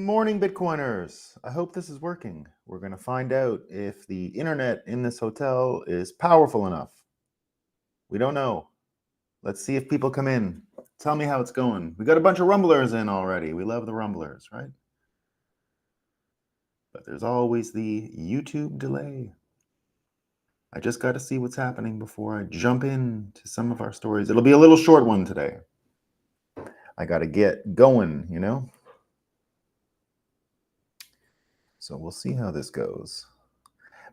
morning, Bitcoiners. I hope this is working. We're going to find out if the internet in this hotel is powerful enough. We don't know. Let's see if people come in. Tell me how it's going. We got a bunch of rumblers in already. We love the rumblers, right? But there's always the YouTube delay. I just got to see what's happening before I jump into some of our stories. It'll be a little short one today. I got to get going, you know? So we'll see how this goes.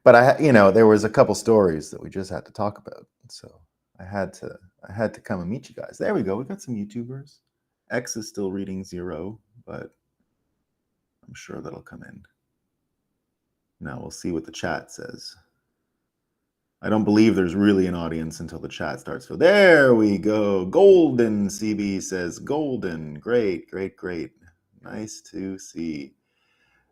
But there was a couple stories that we just had to talk about. So I had to come and meet you guys. There we go. We got some YouTubers. X is still reading 0, but I'm sure that'll come in. Now we'll see what the chat says. I don't believe there's really an audience until the chat starts. So there we go. Golden CB says golden. Great, great, great. Nice to see.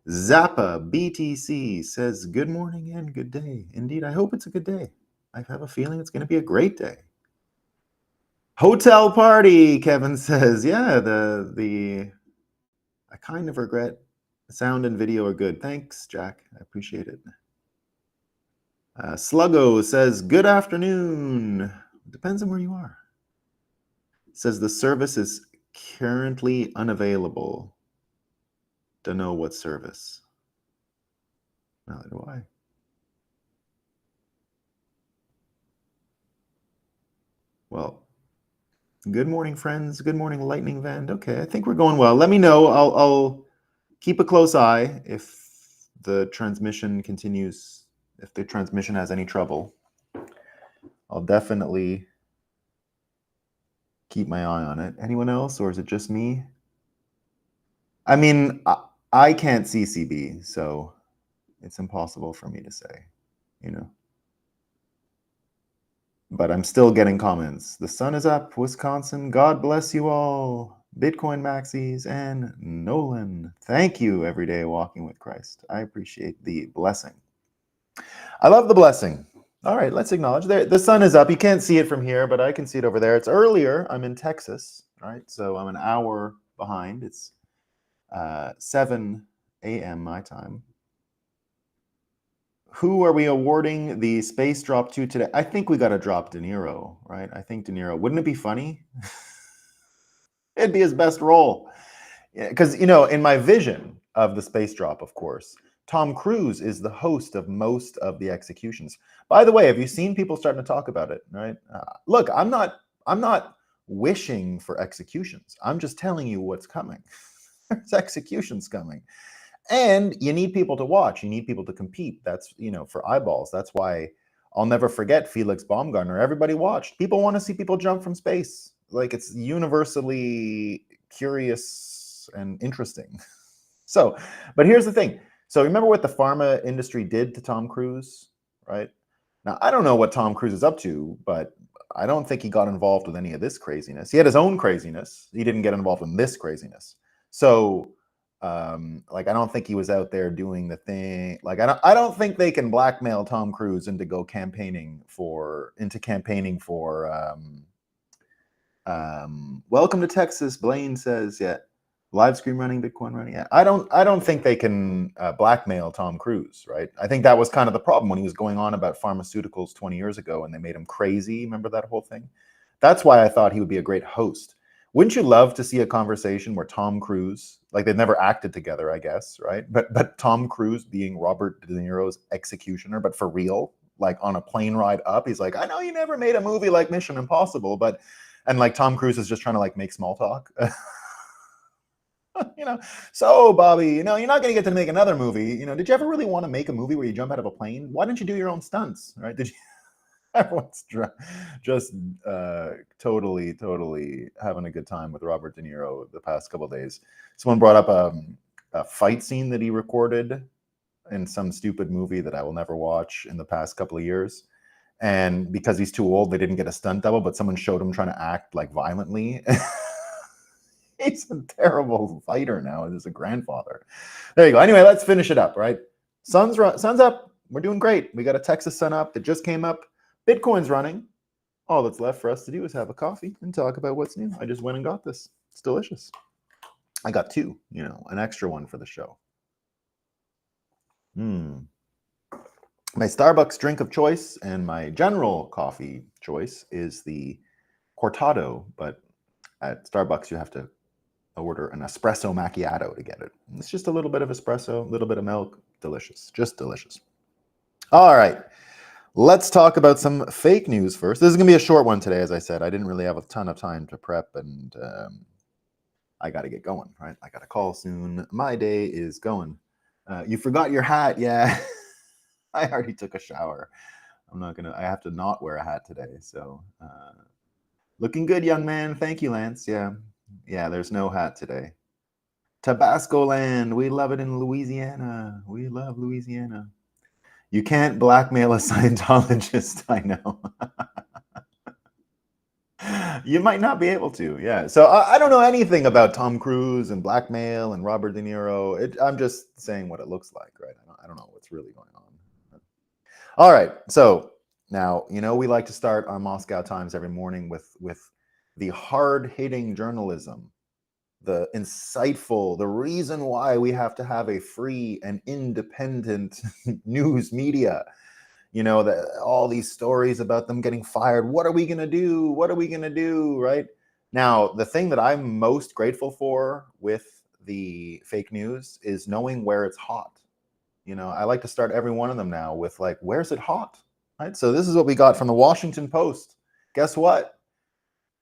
Zappa BTC says good morning and good day. Indeed, I hope it's a good day. I have a feeling it's going to be a great day. Hotel party, Kevin says. Yeah, I kind of regret the sound and video are good. Thanks, Jack. I appreciate it. Sluggo says good afternoon. Depends on where you are. Says the service is currently unavailable. Don't know what service. Neither do I. Well, good morning, friends. Good morning, Lightning Vand. Okay, I think we're going well. Let me know. I'll keep a close eye if the transmission continues, if the transmission has any trouble. I'll definitely keep my eye on it. Anyone else, or is it just me? I mean, I can't see CB, so it's impossible for me to say, you know. But I'm still getting comments. The sun is up, Wisconsin. God bless you all. Bitcoin Maxis and Nolan. Thank you, Everyday Walking with Christ. I appreciate the blessing. I love the blessing. All right, let's acknowledge. The sun is up. You can't see it from here, but I can see it over there. It's earlier. I'm in Texas, right? So I'm an hour behind. It's 7 a.m. my time. Who are we awarding the space drop to today? I think we got to drop De Niro, right? I think De Niro. Wouldn't it be funny? It'd be his best role. Because, in my vision of the space drop, of course, Tom Cruise is the host of most of the executions. By the way, have you seen people starting to talk about it, right? Look, I'm not wishing for executions. I'm just telling you what's coming. There's executions coming. And you need people to watch. You need people to compete. That's, for eyeballs. That's why I'll never forget Felix Baumgartner. Everybody watched. People want to see people jump from space. Like, it's universally curious and interesting. So, but here's the thing. So remember what the pharma industry did to Tom Cruise, right? Now, I don't know what Tom Cruise is up to, but I don't think he got involved with any of this craziness. He had his own craziness. He didn't get involved in this craziness. So, I don't think he was out there doing the thing. Like, I don't think they can blackmail Tom Cruise into campaigning for welcome to Texas. Blaine says, yeah, live stream running, Bitcoin running. Yeah, I don't think they can blackmail Tom Cruise, right? I think that was kind of the problem when he was going on about pharmaceuticals 20 years ago and they made him crazy. Remember that whole thing? That's why I thought he would be a great host. Wouldn't you love to see a conversation where Tom Cruise, like they've never acted together, I guess, right? But Tom Cruise being Robert De Niro's executioner, but for real, like on a plane ride up, he's like, I know you never made a movie like Mission Impossible, and like Tom Cruise is just trying to like make small talk. So Bobby, you're not going to get to make another movie. Did you ever really want to make a movie where you jump out of a plane? Why didn't you do your own stunts, right? Did you? Everyone's just totally having a good time with Robert De Niro the past couple of days. Someone brought up a fight scene that he recorded in some stupid movie that I will never watch in the past couple of years. And because he's too old, they didn't get a stunt double, but someone showed him trying to act like violently. He's a terrible fighter now. He's a grandfather. There you go. Anyway, let's finish it up, right? Sun's up. We're doing great. We got a Texas sun up that just came up. Bitcoin's running. All that's left for us to do is have a coffee and talk about what's new. I just went and got this. It's delicious. I got two, an extra one for the show. My Starbucks drink of choice and my general coffee choice is the cortado, but at Starbucks you have to order an espresso macchiato to get it. It's just a little bit of espresso, a little bit of milk, delicious, just delicious. All right, let's talk about some fake news first. This is gonna be a short one today, as I said. I didn't really have a ton of time to prep, and I got to get going, right? I got a call soon. My day is going. You forgot your hat. Yeah, I already took a shower. I have to not wear a hat today. So looking good, young man. Thank you, Lance. Yeah, there's no hat today. Tabasco land. We love it in Louisiana. We love Louisiana. You can't blackmail a Scientologist. I know. You might not be able to, yeah. So I don't know anything about Tom Cruise and blackmail and Robert De Niro. I'm just saying what it looks like, right? I don't know what's really going on. All right, so now, we like to start our Moscow Times every morning with the hard-hitting journalism, the insightful, the reason why we have to have a free and independent news media. All these stories about them getting fired. What are we going to do? What are we going to do? Right now, the thing that I'm most grateful for with the fake news is knowing where it's hot. I like to start every one of them now with like, where's it hot? Right. So this is what we got from the Washington Post. Guess what?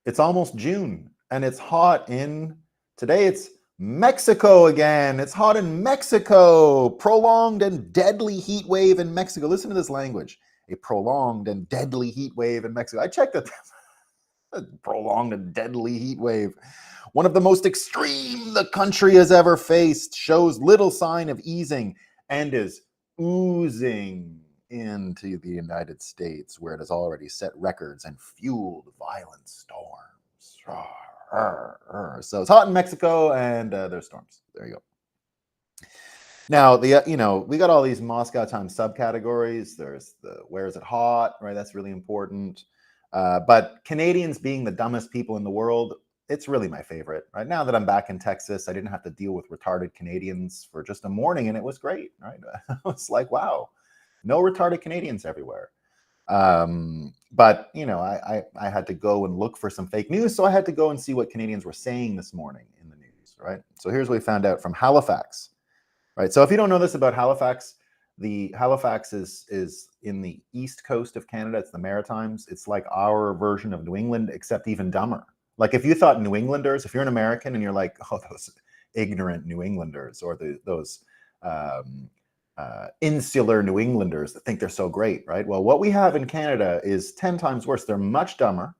It's almost June and it's hot today it's Mexico again. It's hot in Mexico. Prolonged and deadly heat wave in Mexico. Listen to this language. A prolonged and deadly heat wave in Mexico. I checked it. Prolonged and deadly heat wave. One of the most extreme the country has ever faced. Shows little sign of easing and is oozing into the United States, where it has already set records and fueled violent storms. So it's hot in Mexico and there's storms. There you go. Now, we got all these Moscow Times subcategories. There's the where is it hot, right? That's really important. But Canadians being the dumbest people in the world, it's really my favorite. Right now that I'm back in Texas, I didn't have to deal with retarded Canadians for just a morning, and it was great, right? It's like, wow, no retarded Canadians everywhere. But I had to go and look for some fake news, so I had to go and see what Canadians were saying this morning in the news, right? So here's what we found out from Halifax, right? So if you don't know this about Halifax, the Halifax is in the east coast of Canada. It's the Maritimes. It's like our version of New England, except even dumber. Like if you thought New Englanders, if you're an American and you're like, oh, those ignorant New Englanders, or those insular New Englanders that think they're so great, right? Well, what we have in Canada is 10 times worse. They're much dumber,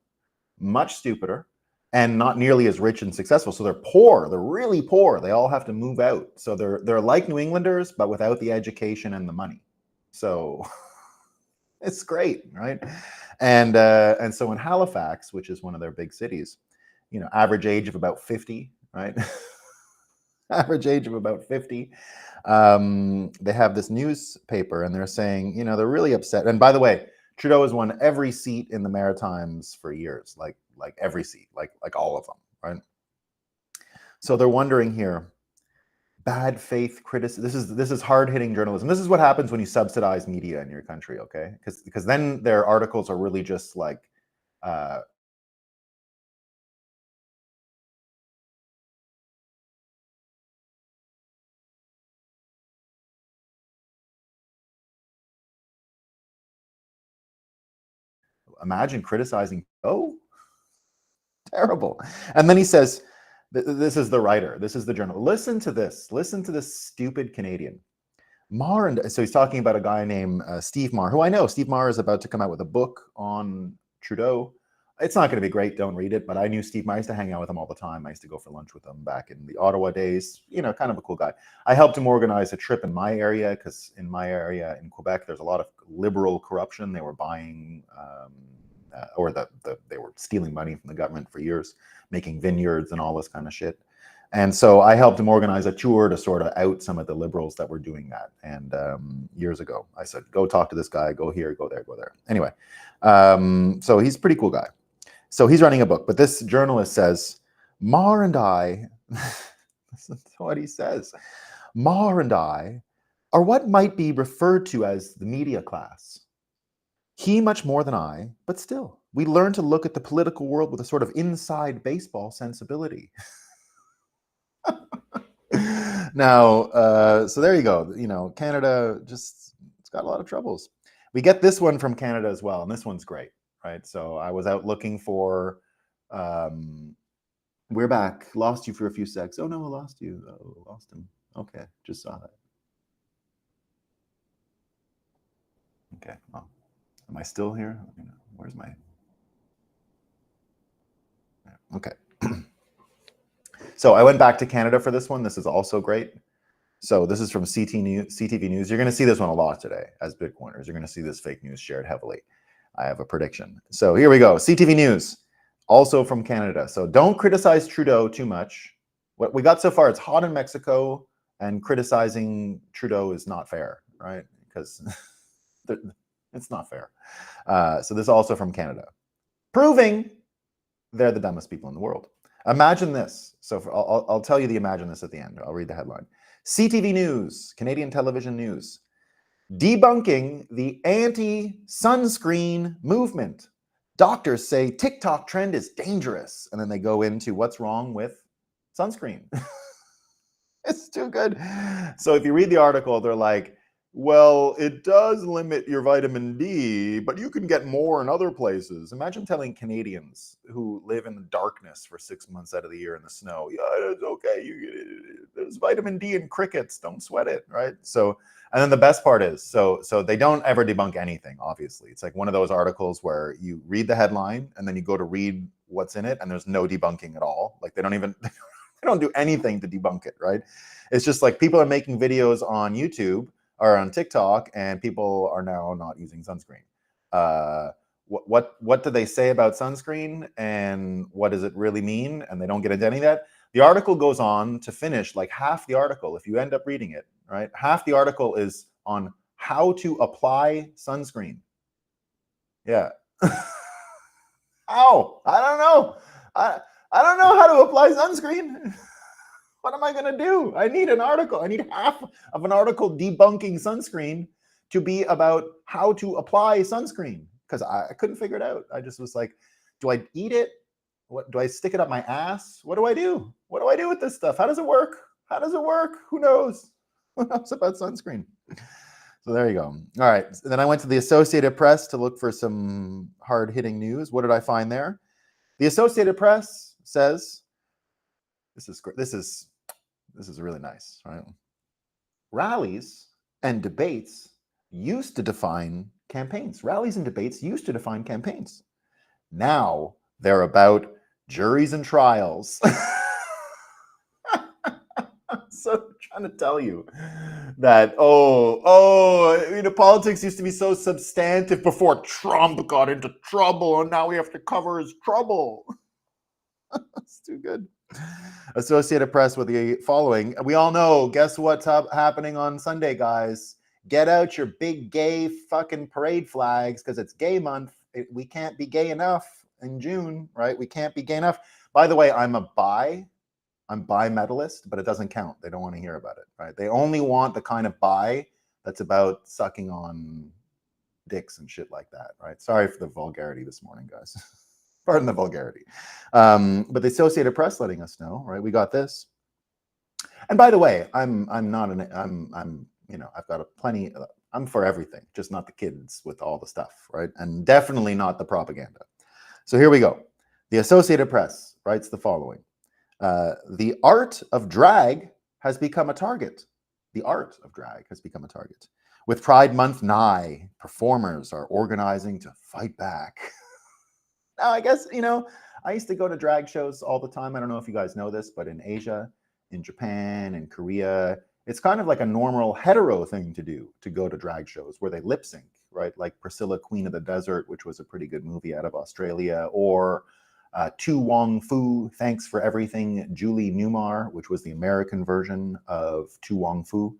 much stupider, and not nearly as rich and successful. So they're poor. They're really poor. They all have to move out. So they're like New Englanders, but without the education and the money. So it's great, right? And so in Halifax, which is one of their big cities, average age of about 50, right? Average age of about 50. They have this newspaper and they're saying, they're really upset. And by the way, Trudeau has won every seat in the Maritimes for years, like every seat, like all of them, right? So they're wondering here, bad faith criticism. This is hard-hitting journalism. This is what happens when you subsidize media in your country, okay? Because then their articles are really just like imagine criticizing terrible. And then he says, this is the writer, this is the journal. Listen to this stupid Canadian. Marr, and so he's talking about a guy named Steve Marr, who I know. Steve Marr is about to come out with a book on Trudeau. It's not going to be great, don't read it, but I knew Steve Marr. I used to hang out with him all the time. I used to go for lunch with him back in the Ottawa days, kind of a cool guy. I helped him organize a trip in my area, because in my area in Quebec, there's a lot of liberal corruption. They were buying they were stealing money from the government for years, making vineyards and all this kind of shit. And so I helped him organize a tour to sort of out some of the liberals that were doing that. And years ago, I said, go talk to this guy, go here, go there, go there. Anyway, so he's a pretty cool guy. So he's running a book. But this journalist says, Marr and I, That's what he says. Mar and I are what might be referred to as the media class. He much more than I, but still, we learn to look at the political world with a sort of inside baseball sensibility. Now, so there you go. You know, Canada it's got a lot of troubles. We get this one from Canada as well, and this one's great, right? So I was out looking for. We're back. Lost you for a few secs. Oh no, I lost you. Oh, lost him. Okay, just saw that. Okay, well, am I still here? Where's my? Okay. So I went back to Canada for this one. This is also great. So this is from CTV News. You're going to see this one a lot today as Bitcoiners. You're going to see this fake news shared heavily. I have a prediction. So here we go. CTV News, also from Canada. So don't criticize Trudeau too much. What we got so far, it's hot in Mexico, and criticizing Trudeau is not fair, right? Because it's not fair. So this is also from Canada, proving they're the dumbest people in the world. Imagine this. So I'll tell you the imagine this at the end. I'll read the headline. CTV News, Canadian television news, debunking the anti-sunscreen movement. Doctors say TikTok trend is dangerous. And then they go into what's wrong with sunscreen. It's too good. So if you read the article, they're like, well, it does limit your vitamin D, but you can get more in other places. Imagine telling Canadians who live in the darkness for 6 months out of the year in the snow, yeah, it's okay. There's vitamin D in crickets. Don't sweat it, right? So, and then the best part is, so they don't ever debunk anything, obviously. It's like one of those articles where you read the headline and then you go to read what's in it and there's no debunking at all. Like they don't even, they don't do anything to debunk it, right? It's just like people are making videos on YouTube or on TikTok, and people are now not using sunscreen. What do they say about sunscreen, and what does it really mean? And they don't get into any of that. The article goes on to finish like half the article. If you end up reading it, right, half the article is on how to apply sunscreen. Yeah. Ow! I don't know. I don't know how to apply sunscreen. What am I going to do? I need an article. I need half of an article debunking sunscreen to be about how to apply sunscreen, because I couldn't figure it out. I just was like, do I eat it? What do I stick it up my ass? What do I do? What do I do with this stuff? How does it work? How does it work? Who knows? Who knows about sunscreen? So there you go. All right. So then I went to the Associated Press to look for some hard-hitting news. What did I find there? The Associated Press says, this is great. This is really nice, right? Rallies and debates used to define campaigns. Rallies and debates used to define campaigns. Now they're about juries and trials. So trying to tell you that, politics used to be so substantive before Trump got into trouble, and now we have to cover his trouble. That's too good. Associated Press with the following. We all know, guess what's happening on Sunday, guys? Get out your big gay fucking parade flags, because it's gay month. We can't be gay enough in June, right? We can't be gay enough. By the way, I'm bi-medalist, but it doesn't count. They don't want to hear about it, right? They only want the kind of bi that's about sucking on dicks and shit like that, right? Sorry for the vulgarity this morning, guys. Pardon the vulgarity. But the Associated Press letting us know, right? We got this. And by the way, I'm for everything, just not the kids with all the stuff, right? And definitely not the propaganda. So here we go. The Associated Press writes the following. The art of drag has become a target. The art of drag has become a target. With Pride Month nigh, performers are organizing to fight back. Now, I guess, I used to go to drag shows all the time. I don't know if you guys know this, but in Asia, in Japan, in Korea, it's kind of like a normal hetero thing to do, to go to drag shows where they lip sync, right? Like Priscilla, Queen of the Desert, which was a pretty good movie out of Australia, or Tu Wong Fu, Thanks for Everything, Julie Newmar, which was the American version of Tu Wong Fu.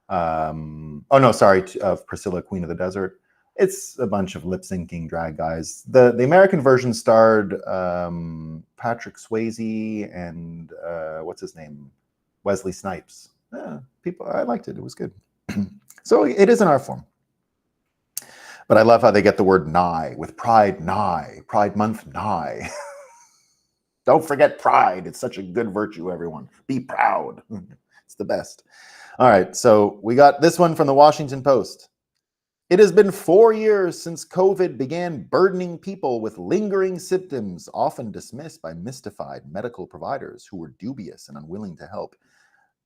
Of Priscilla, Queen of the Desert. It's a bunch of lip syncing drag guys. The American version starred Patrick Swayze and what's his name? Wesley Snipes. People, I liked it. It was good. So it is an art form. But I love how they get the word nigh with pride, nigh, Pride Month, nigh. Don't forget pride. It's such a good virtue, everyone. Be proud. It's the best. All right, so we got this one from the Washington Post. It has been 4 years since COVID began burdening people with lingering symptoms, often dismissed by mystified medical providers who were dubious and unwilling to help,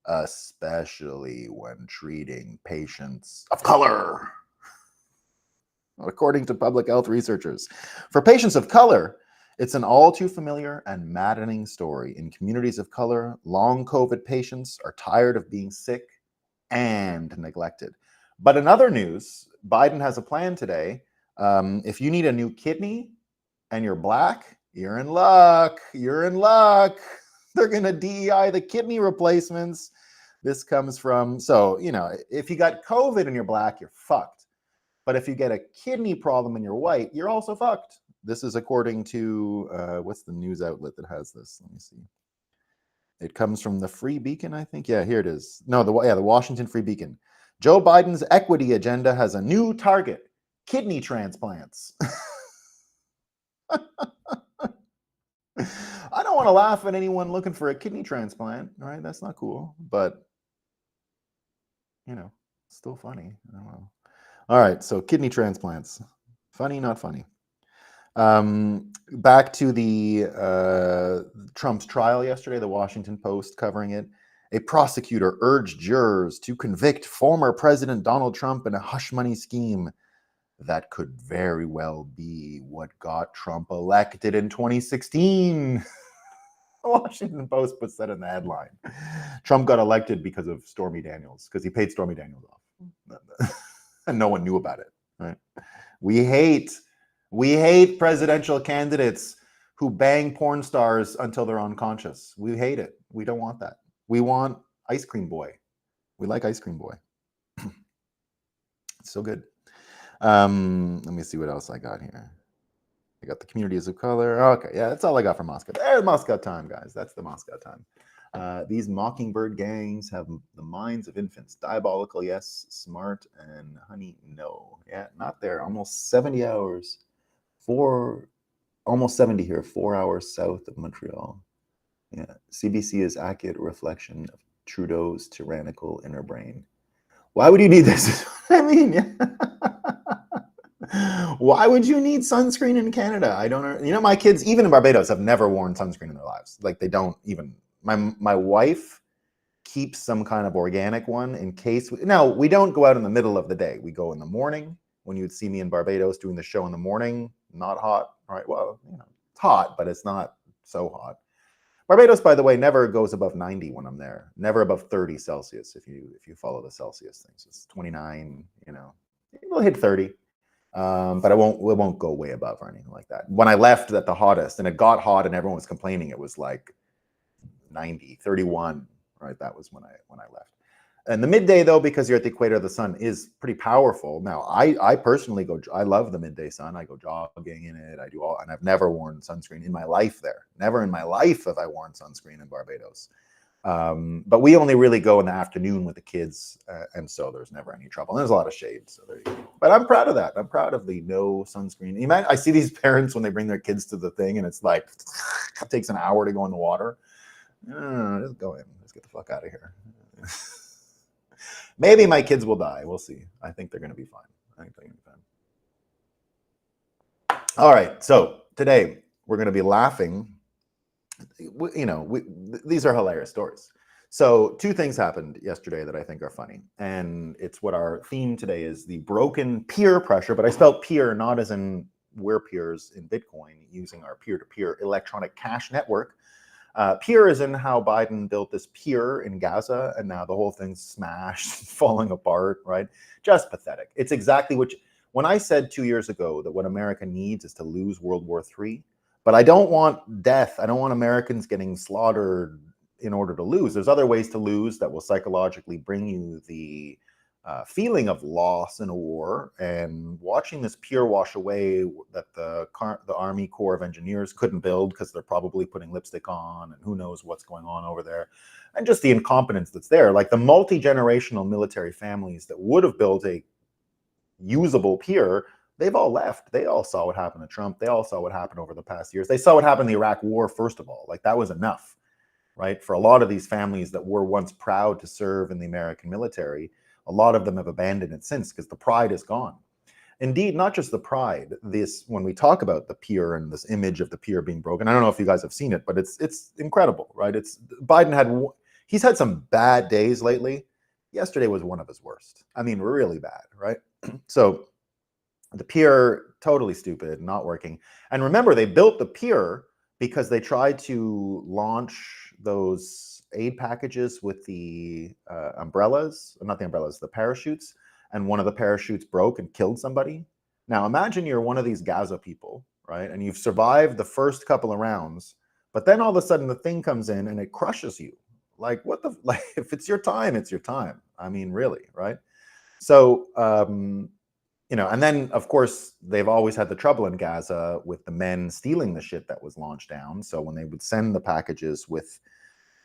especially when treating patients of color. According to public health researchers. For patients of color, it's an all too familiar and maddening story. In communities of color, long COVID patients are tired of being sick and neglected. But in other news, Biden has a plan today. If you need a new kidney and you're black, you're in luck. You're in luck. They're going to DEI the kidney replacements. This comes from, so, you know, if you got COVID and you're black, you're fucked. But if you get a kidney problem and you're white, you're also fucked. This is according to, what's the news outlet that has this? Let me see. It comes from the Free Beacon, I think. Yeah, here it is. No, the Washington Free Beacon. Joe Biden's equity agenda has a new target: kidney transplants. I don't want to laugh at anyone looking for a kidney transplant, right? That's not cool, but, you know, still funny. I don't know. All right, so kidney transplants. Funny, not funny. Back to the Trump's trial yesterday, the Washington Post covering it. A prosecutor urged jurors to convict former President Donald Trump in a hush money scheme that could very well be what got Trump elected in 2016. The Washington Post puts that in the headline. Trump got elected because of Stormy Daniels, because he paid Stormy Daniels off. And no one knew about it, right? We hate presidential candidates who bang porn stars until they're unconscious. We hate it. We don't want that. We want Ice Cream Boy. We like Ice Cream Boy. It's so good. Let me see what else I got here. I got the communities of color. Okay, yeah, that's all I got for Moscow. There's Moscow time, guys. That's the Moscow time. These mockingbird gangs have the minds of infants. Diabolical, yes. Smart and honey, no. Yeah, not there. Almost 70 hours. Almost 70 here. 4 hours south of Montreal. Yeah. CBC is accurate reflection of Trudeau's tyrannical inner brain. Why would you need this? I mean, yeah. Why would you need sunscreen in Canada? I don't know. You know, my kids, even in Barbados, have never worn sunscreen in their lives. Like, they don't even. My wife keeps some kind of organic one in case. Now, we don't go out in the middle of the day. We go in the morning. When you'd see me in Barbados doing the show in the morning, not hot. All right, well, you know, it's hot, but it's not so hot. Barbados, by the way, never goes above 90 when I'm there. Never above 30 Celsius if you follow the Celsius things. It's 29, you know. It'll hit 30. But it won't go way above or anything like that. When I left at the hottest, and it got hot and everyone was complaining, it was like 90, 31, right? That was when I left. And the midday, though, because you're at the equator, the sun is pretty powerful. Now, I personally I love the midday sun. I go jogging in it. I do all, and I've never worn sunscreen in my life there. Never in my life have I worn sunscreen in Barbados. But we only really go in the afternoon with the kids, and so there's never any trouble. And there's a lot of shade, so there you go. But I'm proud of that. I'm proud of the no sunscreen. I see these parents when they bring their kids to the thing, and it's like it takes an hour to go in the water. Just go in. Just get the fuck out of here. Maybe my kids will die. We'll see. I think they're going to be fine. All right. So today we're going to be laughing. You know, these are hilarious stories. So 2 things happened yesterday that I think are funny. And it's what our theme today is: the broken peer pressure. But I spelled peer not as in we're peers in Bitcoin using our peer-to-peer electronic cash network. Pier is in how Biden built this pier in Gaza, and now the whole thing's smashed, falling apart, right? Just pathetic. It's exactly when I said 2 years ago that what America needs is to lose World War III, but I don't want death. I don't want Americans getting slaughtered in order to lose. There's other ways to lose that will psychologically bring you the feeling of loss in a war. And watching this pier wash away that the Army Corps of Engineers couldn't build because they're probably putting lipstick on and who knows what's going on over there. and just the incompetence that's there. Like the multi-generational military families that would have built a usable pier, they've all left. They all saw what happened to Trump. They all saw what happened over the past years. They saw what happened in the Iraq War, first of all. Like that was enough, right? For a lot of these families that were once proud to serve in the American military, a lot of them have abandoned it since because the pride is gone. Indeed, not just the pride. This, when we talk about the pier and this image of the pier being broken, I don't know if you guys have seen it, but it's incredible, right? It's Biden he's had some bad days lately. Yesterday was one of his worst. I mean, really bad, right? So the pier, totally stupid, not working. And remember, they built the pier because they tried to launch those aid packages with the umbrellas, not the umbrellas, the parachutes. And one of the parachutes broke and killed somebody. Now imagine you're one of these Gaza people, right? And you've survived the first couple of rounds, but then all of a sudden the thing comes in and it crushes you. Like what the, like if it's your time, it's your time. I mean, really, right? So, you know, and then of course they've always had the trouble in Gaza with the men stealing the shit that was launched down. So when they would send the packages with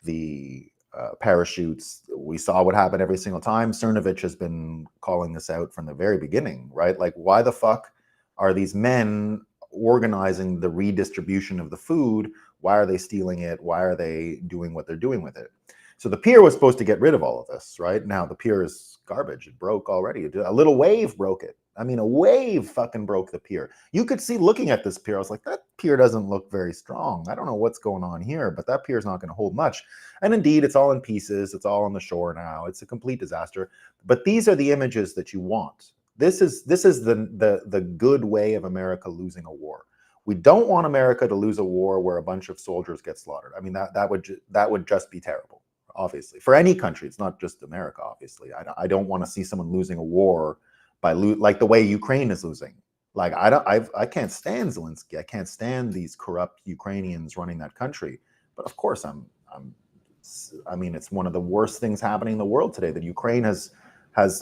the parachutes, we saw what happened every single time. Cernovich has been calling this out from the very beginning, right? Like, why the fuck are these men organizing the redistribution of the food? Why are they stealing it? Why are they doing what they're doing with it? So the pier was supposed to get rid of all of this, right? Now the pier is garbage. It broke already. A little wave broke it. I mean, a wave fucking broke the pier. You could see looking at this pier, I was like, that pier doesn't look very strong. I don't know what's going on here, but that pier is not going to hold much. And indeed, it's all in pieces. It's all on the shore now. It's a complete disaster. But these are the images that you want. This is the good way of America losing a war. We don't want America to lose a war where a bunch of soldiers get slaughtered. I mean, that would just be terrible, obviously. For any country, it's not just America, obviously. I don't want to see someone losing a war by like the way Ukraine is losing. Like I can't stand Zelensky. I can't stand these corrupt Ukrainians running that country. But of course, I mean, it's one of the worst things happening in the world today, that Ukraine has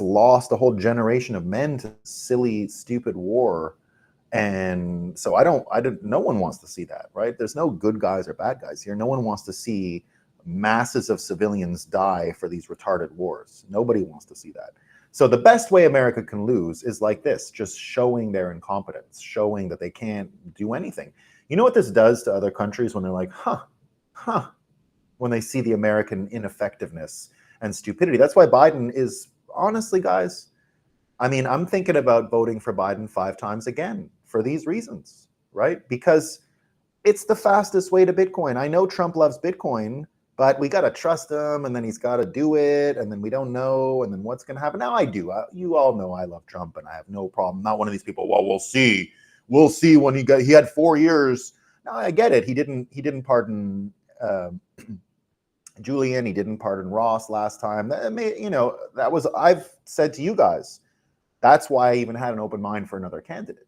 lost a whole generation of men to silly, stupid war. And so no one wants to see that, right? There's no good guys or bad guys here. No one wants to see masses of civilians die for these retarded wars. Nobody wants to see that. So the best way America can lose is like this, just showing their incompetence, showing that they can't do anything. You know what this does to other countries when they're like, when they see the American ineffectiveness and stupidity? That's why Biden is, honestly, guys, I mean, I'm thinking about voting for Biden 5 times again for these reasons, right? Because it's the fastest way to Bitcoin. I know Trump loves Bitcoin, but we got to trust him, and then he's got to do it, and then we don't know, and then what's going to happen? Now I do. You all know I love Trump, and I have no problem. I'm not one of these people, well, we'll see. We'll see when he had 4 years. No, I get it. He didn't pardon Julian. He didn't pardon Ross last time. I've said to you guys, that's why I even had an open mind for another candidate.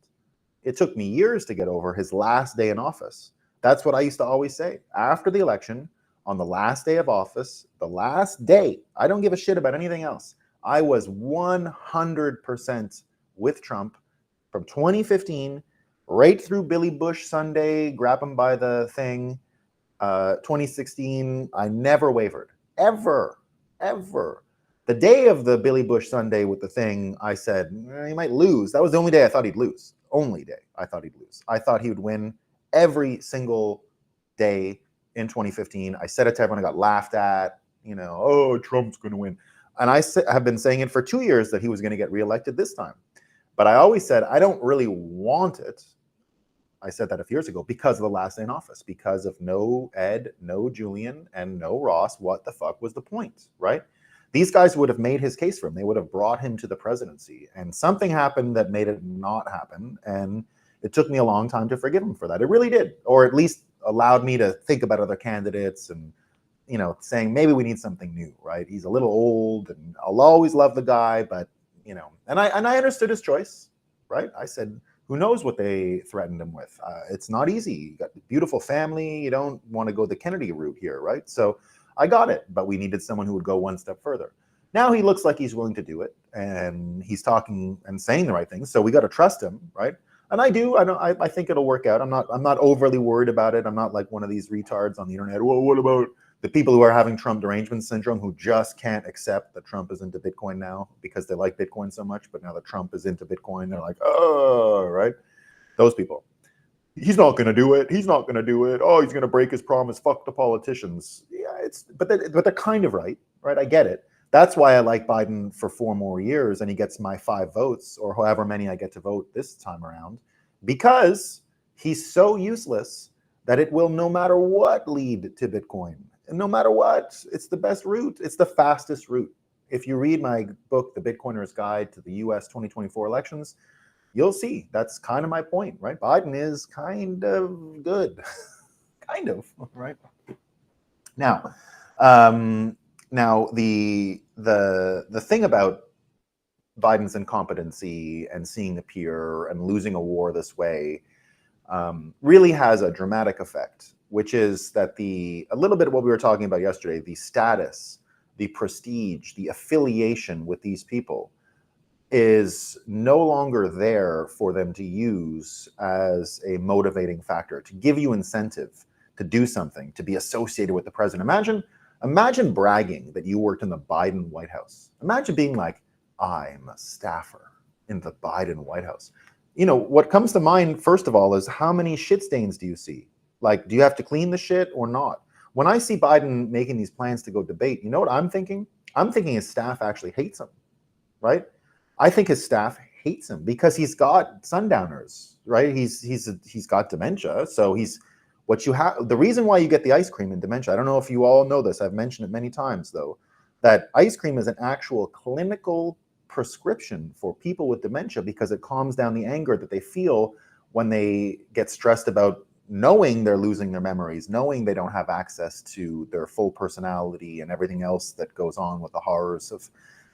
It took me years to get over his last day in office. That's what I used to always say. After the election, on the last day of office, the last day, I don't give a shit about anything else. I was 100% with Trump from 2015 right through Billy Bush Sunday, grab him by the thing, 2016. I never wavered, ever. The day of the Billy Bush Sunday with the thing, I said, he might lose. That was the only day I thought he'd lose. Only day I thought he'd lose. I thought he would win every single day in 2015. I said it to everyone. I got laughed at, oh, Trump's going to win. And I have been saying it for 2 years that he was going to get reelected this time. But I always said, I don't really want it. I said that a few years ago because of the last day in office, because of no Ed, no Julian, and no Ross. What the fuck was the point, right? These guys would have made his case for him. They would have brought him to the presidency. And something happened that made it not happen. And it took me a long time to forgive him for that. It really did. Or at least allowed me to think about other candidates and, saying maybe we need something new, right? He's a little old and I'll always love the guy, but, and I understood his choice, right? I said, who knows what they threatened him with? It's not easy. You got a beautiful family. You don't want to go the Kennedy route here, right? So I got it, but we needed someone who would go one step further. Now he looks like he's willing to do it, and he's talking and saying the right things. So we got to trust him, right? And I do. I think it'll work out. I'm not overly worried about it. I'm not like one of these retards on the internet. Well, what about The people who are having Trump derangement syndrome, who just can't accept that Trump is into Bitcoin now because they like Bitcoin so much, but now that Trump is into Bitcoin, they're like, oh, right? Those people. He's not going to do it. He's not going to do it. Oh, he's going to break his promise. Fuck the politicians. Yeah, but they're kind of right? I get it. That's why I like Biden for 4 more years, and he gets my 5 votes, or however many I get to vote this time around, because he's so useless that it will, no matter what, lead to Bitcoin. And no matter what, it's the best route. It's the fastest route. If you read my book, The Bitcoiner's Guide to the US 2024 Elections, you'll see that's kind of my point, right? Biden is kind of good, kind of, right? Now, the thing about Biden's incompetency and seeing the Pier and losing a war this way really has a dramatic effect, which is that a little bit of what we were talking about yesterday, the status, the prestige, the affiliation with these people is no longer there for them to use as a motivating factor, to give you incentive to do something, to be associated with the president. Imagine bragging that you worked in the Biden White House. Imagine being like, I'm a staffer in the Biden White House. You know, what comes to mind, first of all, is how many shit stains do you see? Like, do you have to clean the shit or not? When I see Biden making these plans to go debate, you know what I'm thinking? I'm thinking his staff actually hates him, right? I think his staff hates him because he's got sundowners, right? He's got dementia. So the reason why you get the ice cream in dementia, I don't know if you all know this, I've mentioned it many times though, that ice cream is an actual clinical prescription for people with dementia because it calms down the anger that they feel when they get stressed about knowing they're losing their memories, knowing they don't have access to their full personality and everything else that goes on with the horrors of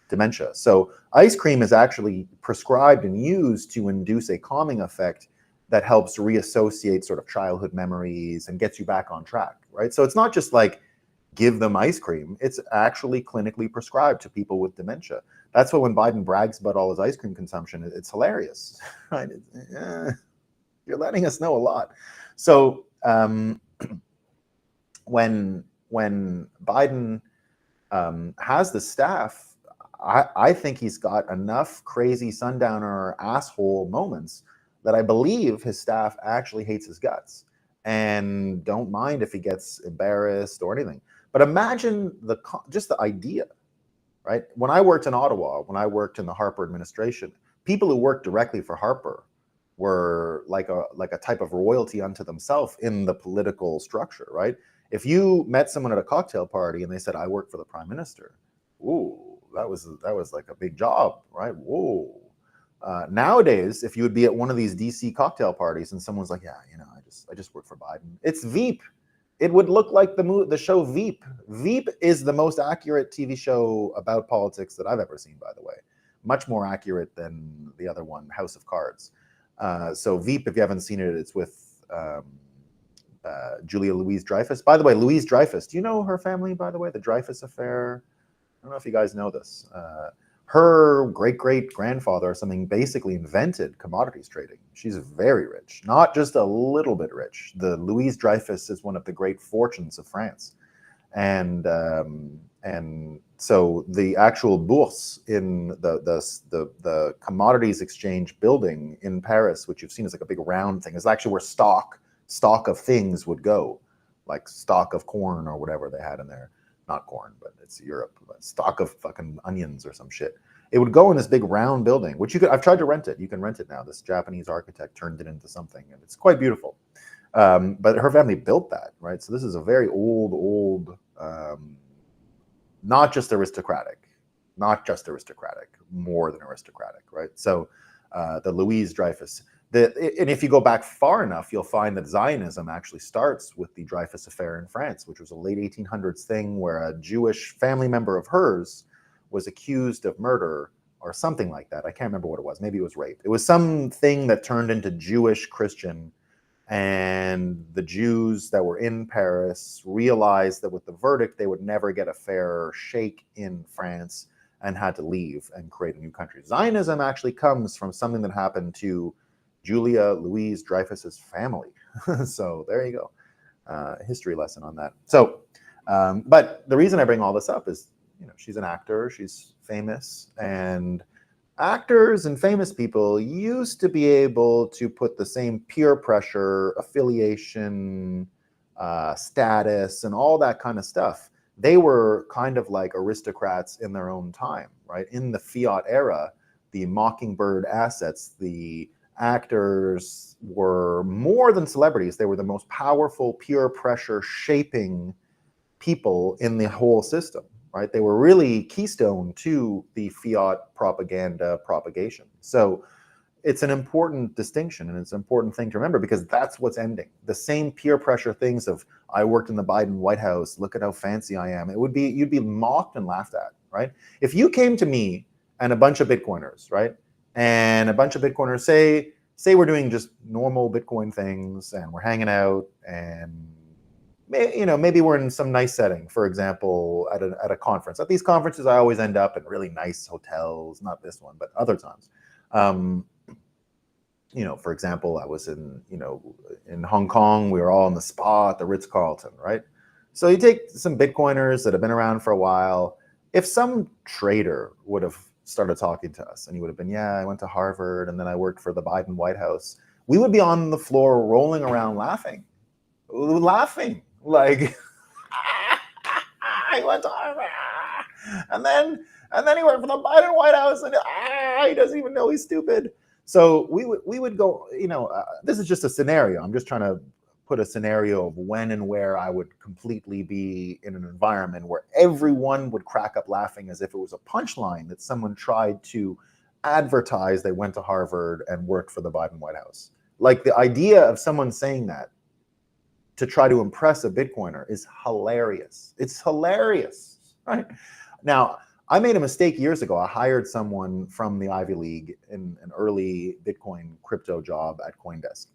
dementia. So ice cream is actually prescribed and used to induce a calming effect that helps reassociate sort of childhood memories and gets you back on track, right? So it's not just like give them ice cream. It's actually clinically prescribed to people with dementia. That's why when Biden brags about all his ice cream consumption, it's hilarious, right? You're letting us know a lot. So when Biden has the staff, I think he's got enough crazy sundowner asshole moments that I believe his staff actually hates his guts and don't mind if he gets embarrassed or anything. But imagine just the idea, right? When I worked in Ottawa, when I worked in the Harper administration, people who worked directly for Harper were like a type of royalty unto themselves in the political structure, right? If you met someone at a cocktail party and they said, I work for the prime minister, ooh, that was like a big job, right? Whoa. Nowadays, if you would be at one of these DC cocktail parties and someone's like, yeah, you know, I just work for Biden. It's Veep. It would look like the show Veep. Veep is the most accurate TV show about politics that I've ever seen, by the way. Much more accurate than the other one, House of Cards. So Veep, if you haven't seen it, it's with Julia Louis-Dreyfus. By the way, Louis-Dreyfus, do you know her family, by the way? The Dreyfus affair? I don't know if you guys know this. Her great-great-grandfather or something basically invented commodities trading. She's very rich, not just a little bit rich. The Louis-Dreyfus is one of the great fortunes of France. And so the actual bourse in the commodities exchange building in Paris, which you've seen is like a big round thing, is actually where stock of things would go, like stock of corn or whatever they had in there. Not corn, but it's Europe. But stock of fucking onions or some shit. It would go in this big round building, which I've tried to rent it. You can rent it now. This Japanese architect turned it into something, and it's quite beautiful. But her family built that, right? So this is a very old, not just aristocratic, more than aristocratic, right? So the Louis-Dreyfus. And if you go back far enough, you'll find that Zionism actually starts with the Dreyfus Affair in France, which was a late 1800s thing where a Jewish family member of hers was accused of murder or something like that. I can't remember what it was. Maybe it was rape. It was something that turned into Jewish Christian, and the Jews that were in Paris realized that with the verdict, they would never get a fair shake in France and had to leave and create a new country. Zionism actually comes from something that happened to Julia Louis-Dreyfus's family. So there you go. History lesson on that. So But the reason I bring all this up is, she's an actor, she's famous, and actors and famous people used to be able to put the same peer pressure, affiliation, status, and all that kind of stuff. They were kind of like aristocrats in their own time, right? In the fiat era, the Mockingbird assets, the actors were more than celebrities. They were the most powerful peer pressure shaping people in the whole system, right? They were really keystone to the fiat propaganda propagation. So it's an important distinction, and it's an important thing to remember, because that's what's ending. The same peer pressure things of, I worked in the Biden White House, look at how fancy I am. You'd be mocked and laughed at, right? If you came to me and a bunch of Bitcoiners, right? And a bunch of Bitcoiners say we're doing just normal Bitcoin things and we're hanging out, and maybe we're in some nice setting, for example, at a conference. At these conferences, I always end up in really nice hotels, not this one, but other times. For example, I was in Hong Kong, we were all in the spa at the Ritz-Carlton, right? So you take some Bitcoiners that have been around for a while. If some trader would have started talking to us and he would have been, yeah, I went to Harvard and then I worked for the Biden White House, we would be on the floor rolling around laughing. Like, I went to Harvard, and then he worked for the Biden White House, and he doesn't even know he's stupid. So we would go, this is just a scenario. I'm just trying to put a scenario of when and where I would completely be in an environment where everyone would crack up laughing as if it was a punchline that someone tried to advertise they went to Harvard and worked for the Biden White House. Like, the idea of someone saying that to try to impress a Bitcoiner is hilarious. It's hilarious, right? Now, I made a mistake years ago. I hired someone from the Ivy League in an early Bitcoin crypto job at CoinDesk,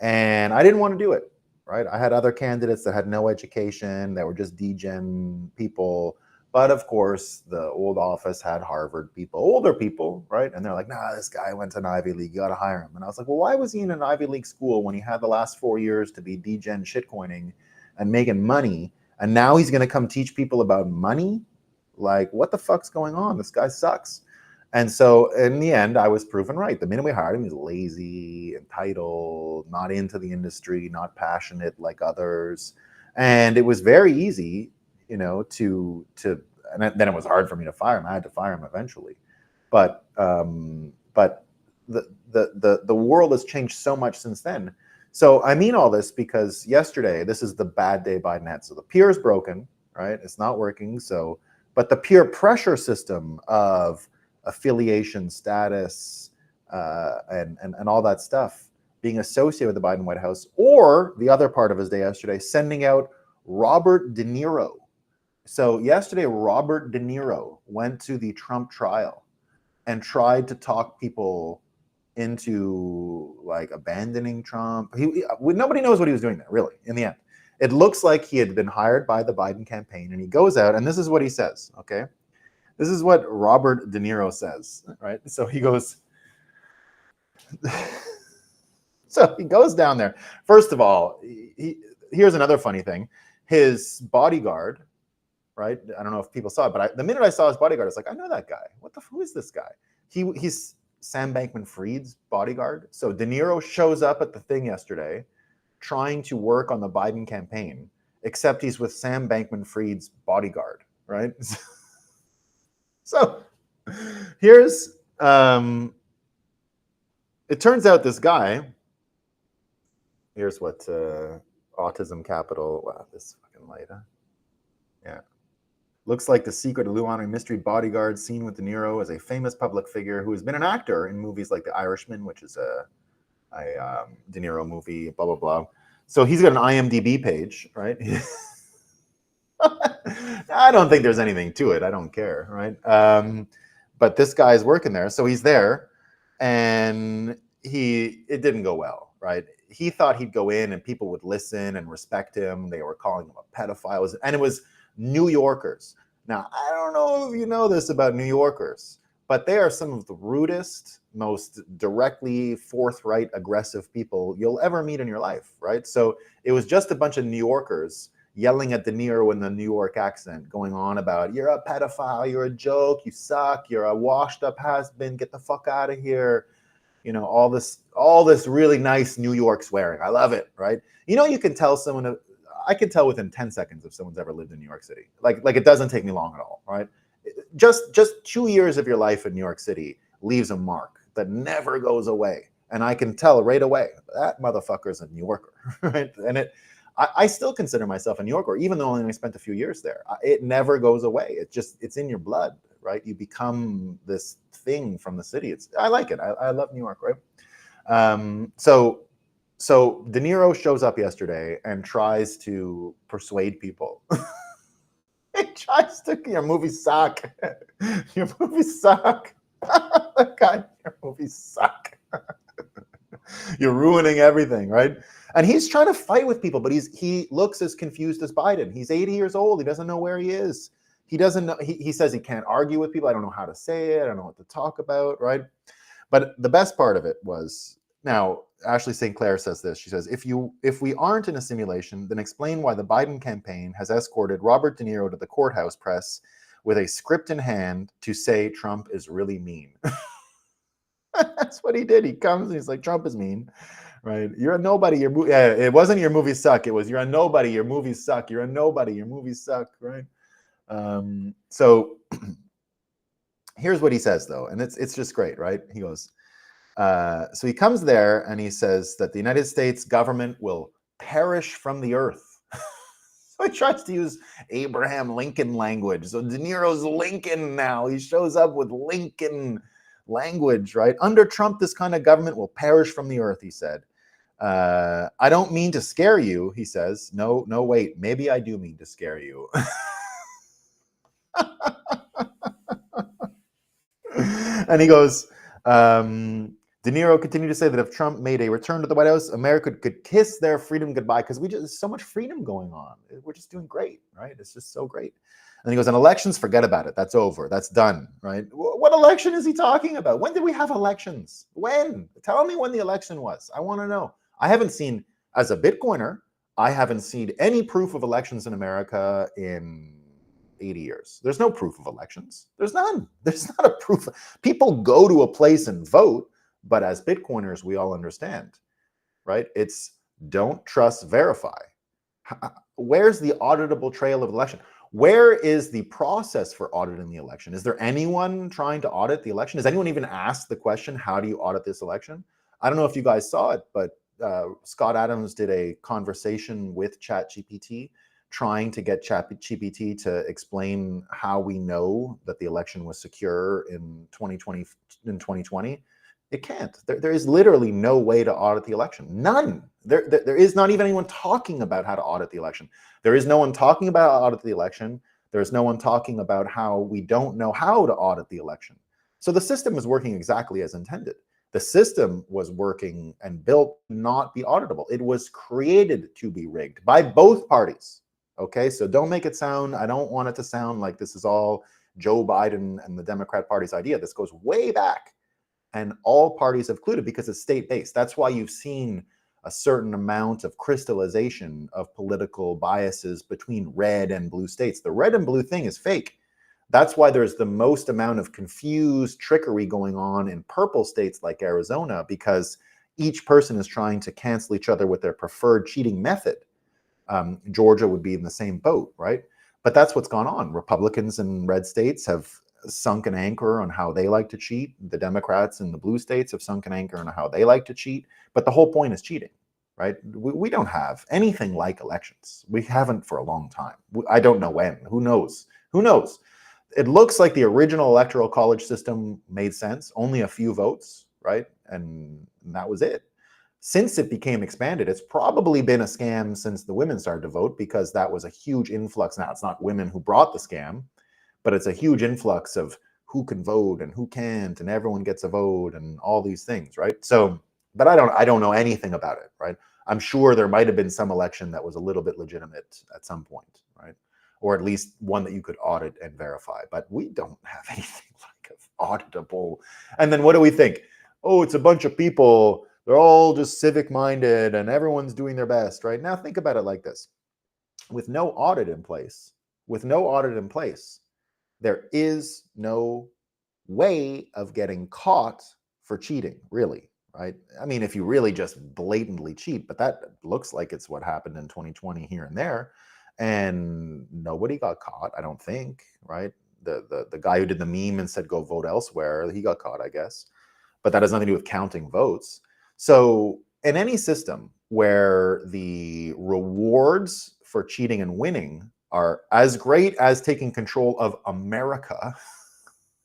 and I didn't want to do it, right? I had other candidates that had no education, that were just degen people. But of course, the old office had Harvard people, older people, right? And they're like, nah, this guy went to an Ivy League, you got to hire him. And I was like, well, why was he in an Ivy League school when he had the last 4 years to be degen shitcoining and making money? And now he's going to come teach people about money? Like, what the fuck's going on? This guy sucks. And so in the end, I was proven right. The minute we hired him, he was lazy, entitled, not into the industry, not passionate like others. And it was very easy, and then it was hard for me to fire him. I had to fire him eventually. But the world has changed so much since then. So I mean all this because yesterday, this is the bad day by net. So the Pier is broken, right? It's not working. But the peer pressure system of affiliation, status, and all that stuff being associated with the Biden White House, or the other part of his day yesterday, sending out Robert De Niro. So yesterday, Robert De Niro went to the Trump trial and tried to talk people into like abandoning Trump. Nobody knows what he was doing there, really, in the end. It looks like he had been hired by the Biden campaign, and he goes out, and this is what he says, okay? This is what Robert De Niro says, right? So he goes, so he goes down there. First of all, here's another funny thing. His bodyguard, right? I don't know if people saw it, but the minute I saw his bodyguard, I was like, I know that guy. Who is this guy? He's Sam Bankman-Fried's bodyguard. So De Niro shows up at the thing yesterday trying to work on the Biden campaign, except he's with Sam Bankman-Fried's bodyguard, right? So here's, it turns out this guy, here's what Autism Capital, wow, this fucking light, huh? Yeah. Looks like the secret Luana mystery bodyguard seen with De Niro as a famous public figure who has been an actor in movies like The Irishman, which is a De Niro movie, blah, blah, blah. So he's got an IMDb page, right? I don't think there's anything to it. I don't care, right? But this guy's working there. So he's there, and it didn't go well, right? He thought he'd go in and people would listen and respect him. They were calling him a pedophile. And it was New Yorkers. Now, I don't know if you know this about New Yorkers, but they are some of the rudest, most directly forthright, aggressive people you'll ever meet in your life, right? So it was just a bunch of New Yorkers yelling at De Niro in the New York accent, going on about, you're a pedophile, you're a joke, you suck, you're a washed up has-been, get the fuck out of here. You know, all this really nice New York swearing. I love it, right? You know, you can tell someone, I can tell within 10 seconds if someone's ever lived in New York City. Like it doesn't take me long at all, right? Just 2 years of your life in New York City leaves a mark that never goes away. And I can tell right away, that motherfucker's a New Yorker, right? And I still consider myself a New Yorker, even though I only spent a few years there. It never goes away. It's in your blood, right? You become this thing from the city. I like it. I love New York, right? So De Niro shows up yesterday and tries to persuade people. He tries to, your movies suck. Your movies suck. God, your movies suck. You're ruining everything, right? And he's trying to fight with people, but he looks as confused as Biden. He's 80 years old. He doesn't know where he is. He doesn't know. He says he can't argue with people. I don't know how to say it. I don't know what to talk about, right? But the best part of it was, now Ashley St. Clair says this. She says, if we aren't in a simulation, then explain why the Biden campaign has escorted Robert De Niro to the courthouse press with a script in hand to say Trump is really mean. That's what he did. He comes and he's like, Trump is mean, right? You're a nobody. It wasn't your movies suck. It was, you're a nobody. Your movies suck. You're a nobody. Your movies suck, right? So here's what he says, though, and it's just great, right? He goes, so he comes there and he says that the United States government will perish from the earth. So he tries to use Abraham Lincoln language. So De Niro's Lincoln now. He shows up with Lincoln language, right? Under Trump, this kind of government will perish from the earth, he said. I don't mean to scare you, he says. No, wait, maybe I do mean to scare you. And he goes, De Niro continued to say that if Trump made a return to the White House, America could kiss their freedom goodbye, because there's so much freedom going on. We're just doing great, right? It's just so great. And he goes, and elections, forget about it. That's over. That's done, right? What election is he talking about? When did we have elections? When? Tell me when the election was. I want to know. I haven't seen, as a Bitcoiner, I haven't seen any proof of elections in America in 80 years. There's no proof of elections. There's none. There's not a proof. People go to a place and vote, but as Bitcoiners, we all understand, right? It's don't trust, verify. Where's the auditable trail of election? Where is the process for auditing the election? Is there anyone trying to audit the election? Has anyone even asked the question, how do you audit this election? I don't know if you guys saw it, but Scott Adams did a conversation with ChatGPT trying to get ChatGPT to explain how we know that the election was secure in 2020. It can't. There is literally no way to audit the election. None. There is not even anyone talking about how to audit the election. There is no one talking about how to audit the election. There is no one talking about how we don't know how to audit the election. So the system was working exactly as intended. The system was working and built to not be auditable. It was created to be rigged by both parties. Okay, so don't make it sound, I don't want it to sound like this is all Joe Biden and the Democrat Party's idea. This goes way back. And all parties have colluded because it's state-based. That's why you've seen a certain amount of crystallization of political biases between red and blue states. The red and blue thing is fake. That's why there's the most amount of confused trickery going on in purple states like Arizona, because each person is trying to cancel each other with their preferred cheating method. Georgia would be in the same boat, right? But that's what's gone on. Republicans in red states have sunk an anchor on how they like to cheat. The Democrats in the blue states have sunk an anchor on how they like to cheat. But the whole point is cheating, right? We don't have anything like elections. We haven't for a long time. I don't know when. Who knows? Who knows? It looks like the original electoral college system made sense. Only a few votes, right? And that was it. Since it became expanded, it's probably been a scam since the women started to vote, because that was a huge influx. Now, it's not women who brought the scam, but it's a huge influx of who can vote and who can't, and everyone gets a vote and all these things, right? So, but I don't know anything about it, right? I'm sure there might have been some election that was a little bit legitimate at some point, right? Or at least one that you could audit and verify. But we don't have anything like auditable. And then what do we think? Oh, it's a bunch of people. They're all just civic minded and everyone's doing their best, right? Now think about it like this. with no audit in place, there is no way of getting caught for cheating, really, right? I mean, if you really just blatantly cheat, but that looks like it's what happened in 2020 here and there, and nobody got caught, I don't think, right? The guy who did the meme and said go vote elsewhere, he got caught, I guess, but that has nothing to do with counting votes. So in any system where the rewards for cheating and winning are as great as taking control of America,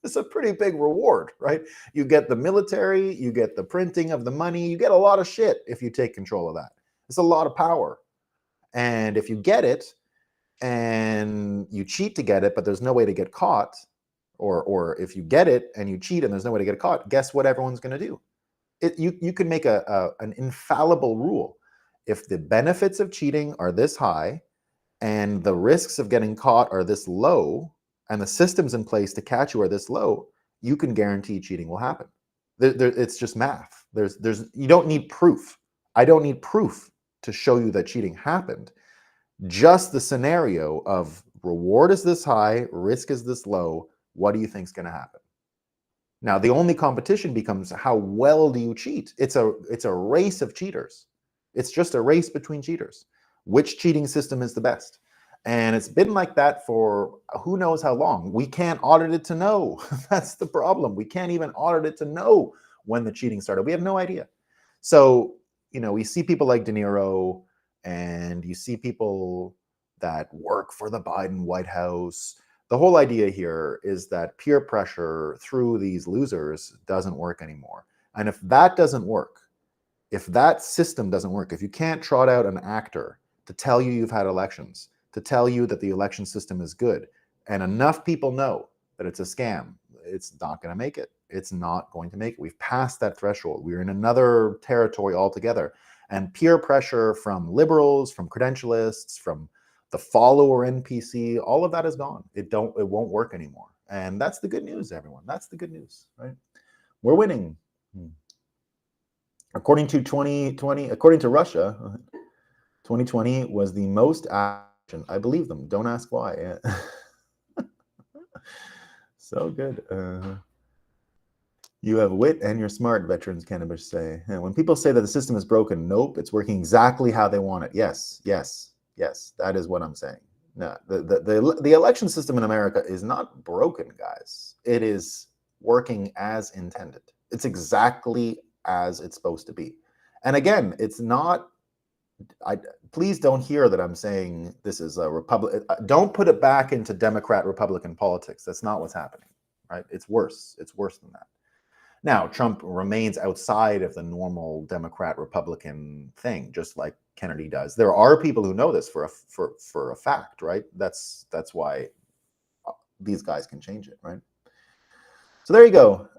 it's a pretty big reward, right? You get the military, you get the printing of the money, you get a lot of shit if you take control of that. It's a lot of power. And if you get it and you cheat to get it, but there's no way to get caught, or if you get it and you cheat and there's no way to get caught, guess what everyone's going to do? You can make an infallible rule. If the benefits of cheating are this high and the risks of getting caught are this low, and the systems in place to catch you are this low, you can guarantee cheating will happen. It's just math. You don't need proof. I don't need proof to show you that cheating happened. Just the scenario of reward is this high, risk is this low. What do you think is going to happen? Now, the only competition becomes how well do you cheat? It's a race of cheaters. It's just a race between cheaters. Which cheating system is the best? And it's been like that for who knows how long. We can't audit it to know. That's the problem. We can't even audit it to know when the cheating started. We have no idea. So, we see people like De Niro, and you see people that work for the Biden White House. The whole idea here is that peer pressure through these losers doesn't work anymore. And if that doesn't work, if that system doesn't work, if you can't trot out an actor to tell you you've had elections, to tell you that the election system is good, and enough people know that it's a scam, it's not going to make it. It's not going to make it. We've passed that threshold. We're in another territory altogether. And peer pressure from liberals, from credentialists, from the follower NPC, all of that is gone. It won't work anymore. And that's the good news, everyone. That's the good news, right? We're winning. According to Russia, 2020 was the most action. I believe them. Don't ask why. So good. You have wit and you're smart, veterans cannabis say. And when people say that the system is broken, nope, it's working exactly how they want it. Yes, that is what I'm saying. No, the election system in America is not broken, guys. It is working as intended. It's exactly as it's supposed to be. And again, it's not, please don't hear that I'm saying this is a Republican. Don't put it back into Democrat-Republican politics. That's not what's happening, right? It's worse. It's worse than that. Now, Trump remains outside of the normal Democrat-Republican thing, just like Kennedy does. There are people who know this for a fact, right? That's why these guys can change it, right? So there you go.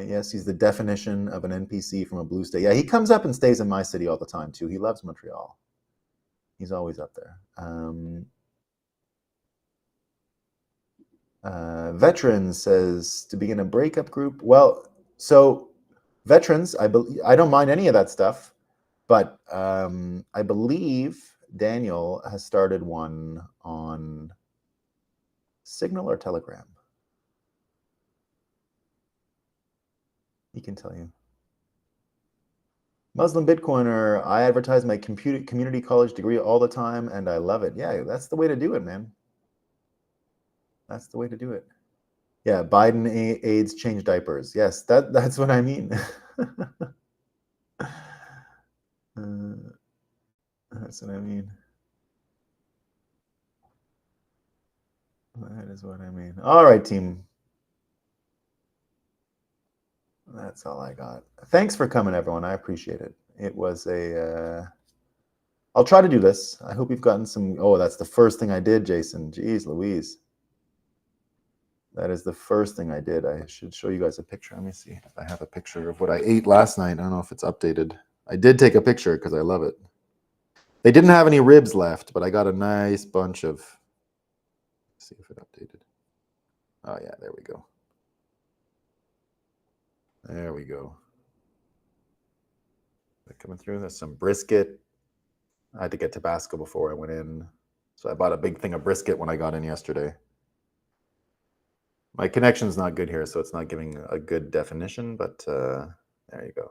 Yes, he's the definition of an NPC from a blue state. Yeah, he comes up and stays in my city all the time, too. He loves Montreal. He's always up there. Veterans says to begin a breakup group. Well, so veterans, I don't mind any of that stuff, but I believe Daniel has started one on Signal or Telegram. He can tell you. Muslim Bitcoiner, I advertise my community college degree all the time, and I love it. Yeah, that's the way to do it, man. That's the way to do it. Yeah, Biden aides change diapers. Yes, that's what I mean. That's what I mean. That is what I mean. All right, team. That's all I got. Thanks for coming, everyone. I appreciate it. It was I'll try to do this. I hope you've gotten some. Oh, that's the first thing I did, Jason. Jeez Louise. That is the first thing I did. I should show you guys a picture. Let me see if I have a picture of what I ate last night. I don't know if it's updated. I did take a picture because I love it. They didn't have any ribs left, but I got a nice bunch of. Let's see if it updated. Oh, yeah, there we go. There we go. Coming through. There's some brisket. I had to get Tabasco before I went in. So I bought a big thing of brisket when I got in yesterday. My connection's not good here, so it's not giving a good definition, but there you go.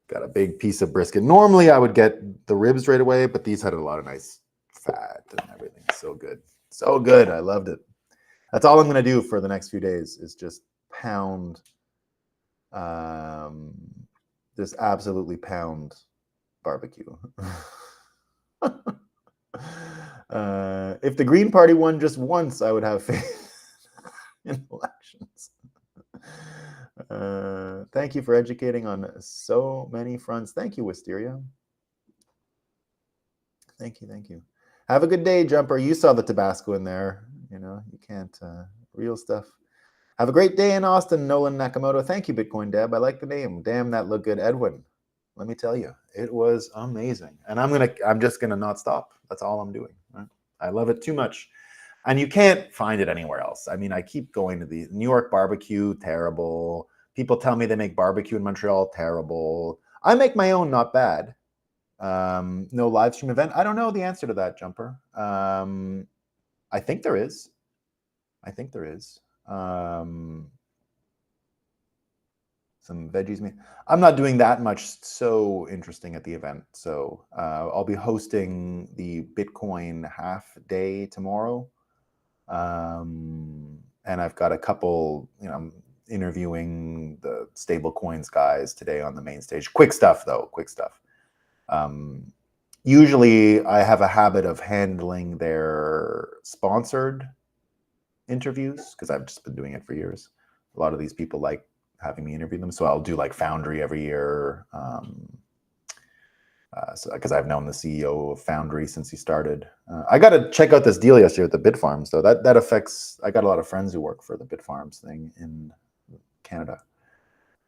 Got a big piece of brisket. Normally I would get the ribs right away, but these had a lot of nice fat and everything. So good. So good. I loved it. That's all I'm going to do for the next few days is just pound, just absolutely pound barbecue. If the Green Party won just once, I would have faith in elections. Thank you for educating on so many fronts. Thank you, Wisteria. Thank you, thank you. Have a good day, Jumper. You saw the Tabasco in there. You know, you can't, real stuff. Have a great day in Austin, Nolan Nakamoto. Thank you, Bitcoin Deb. I like the name. Damn, that looked good. Edwin, let me tell you, it was amazing. And I'm just gonna not stop. That's all I'm doing. Right? I love it too much. And you can't find it anywhere else. I mean, I keep going to the New York barbecue, terrible. People tell me they make barbecue in Montreal, terrible. I make my own, not bad. No live stream event. I don't know the answer to that, Jumper. I think there is. I think there is. Some veggies. I'm not doing that much so interesting at the event. So I'll be hosting the Bitcoin half day tomorrow. And I've got a couple, I'm interviewing the stable coins guys today on the main stage. Quick stuff though, quick stuff. Usually I have a habit of handling their sponsored interviews because I've just been doing it for years. A lot of these people like having me interview them. So I'll do like Foundry every year. Because I've known the CEO of Foundry since he started. I got to check out this deal yesterday with the Bitfarms, though. That affects. I got a lot of friends who work for the Bitfarms thing in Canada.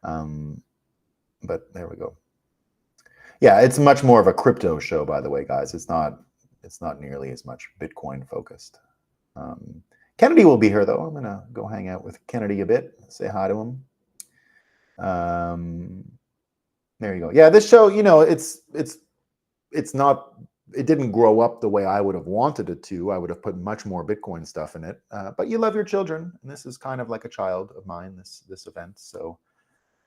But there we go. Yeah, it's much more of a crypto show, by the way, guys. It's not nearly as much Bitcoin focused. Kennedy will be here, though. I'm gonna go hang out with Kennedy a bit, say hi to him. There you go. Yeah, this show, it's not, it didn't grow up the way I would have wanted it to. I would have put much more Bitcoin stuff in it. But you love your children, and this is kind of like a child of mine, this event. So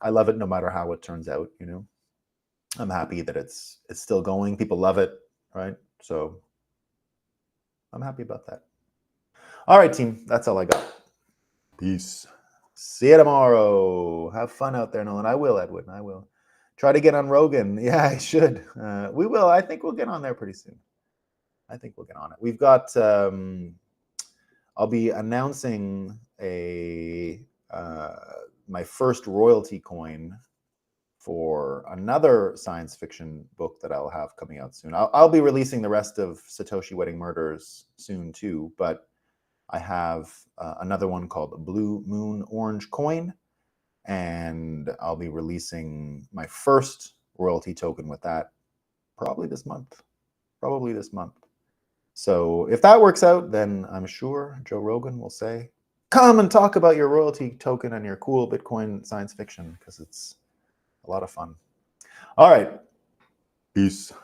I love it no matter how it turns out, I'm happy that it's still going. People love it, right? So I'm happy about that. All right, team. That's all I got. Peace. See you tomorrow. Have fun out there, Nolan. I will, Edwin. I will. Try to get on Rogan. Yeah, I should. We will. I think we'll get on there pretty soon. I think we'll get on it. We've got, I'll be announcing my first royalty coin for another science fiction book that I'll have coming out soon. I'll be releasing the rest of Satoshi Wedding Murders soon too, but I have another one called Blue Moon Orange Coin, and I'll be releasing my first royalty token with that probably this month. So if that works out, then I'm sure Joe Rogan will say, come and talk about your royalty token and your cool Bitcoin science fiction, because it's a lot of fun. All right. Peace.